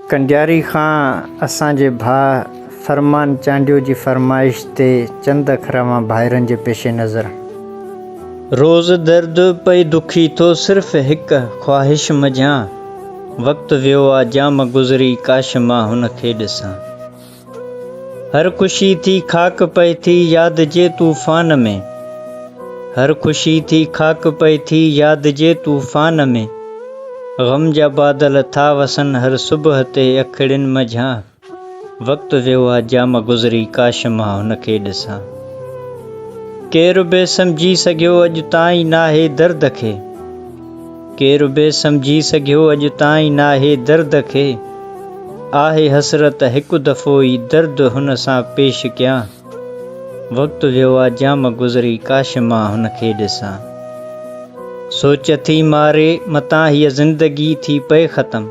कंडियारी खां असांजे भाउ फरमान चांडियो जी फरमाइश ते चंद अखर मां भाइरनि जे पेश नज़र। रोज़ दर्द पई दुखी थो सिर्फ़ हिकु ख़्वाहिश मझां, वक़्तु वियो आहे जाम गुज़री काश मां हुन खे ॾिसां। हर ख़ुशी थी खाक पई थी यादि जे तूफ़ान में, हर ख़ुशी थी खाक पई थी यादि जे तूफ़ान में, ग़म जा बादल था वसनि हर सुबुह ते अखिड़ियुनि मझां, वक़्तु वियो आहे जाम गुज़री काश मां हुन खे ॾिसां। केरु बि सम्झी सघियो अॼु ताईं नाहे दर्द खे, केरु बि सम्झी सघियो अॼु ताईं नाहे दर्द खे, आहे हसरत हिकु दफ़ो ई दर्द हुन सां पेश कयां, वक़्तु वियो आहे जाम गुज़री काश मां हुन खे ॾिसां। सोच थी मारे मतां हीअ ज़िंदगी थी पए ख़तमु,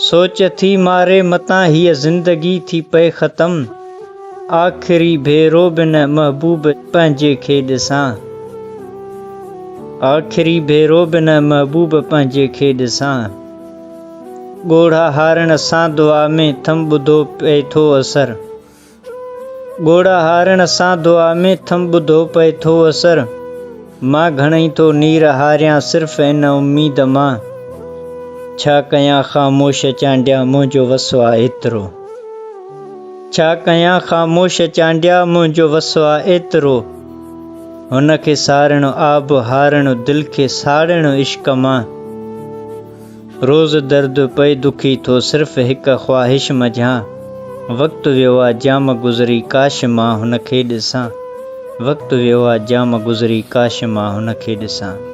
सोच थी मारे मतां हीअ ज़िंदगी थी पए ख़तमु, आख़िरी भेरो बि न महबूब पंहिंजे खे ॾिसां, आख़िरी भेरो बि न महबूब पंहिंजे खे ॾिसां। ॻोढ़ा हारण सां दुआ में थम ॿुधो पए थो असरु, ॻोढ़ा हारण सां दुआ में थम ॿुधो पए थो असरु, मां घणई थो नीर हारियां सिर्फ़ इन उम्मीद मां, छा कयां ख़ामोश चांडिया मुंहिंजो वसो आहे एतिरो, छा कयां ख़ामोश चांडिया मुंहिंजो वसो आहे एतिरो, हुन खे सारणो आब हारणो दिलि खे साड़णो इश्क़ मां। रोज़ दर्द पई दुखी थो सिर्फ़ हिकु ख़्वाहिश मझां, वक़्तु वियो आहे जाम गुज़री काश मां हुन खे ॾिसां, वक़्तु वियो आहे जाम गुज़री काश मां हुन खे ॾिसां।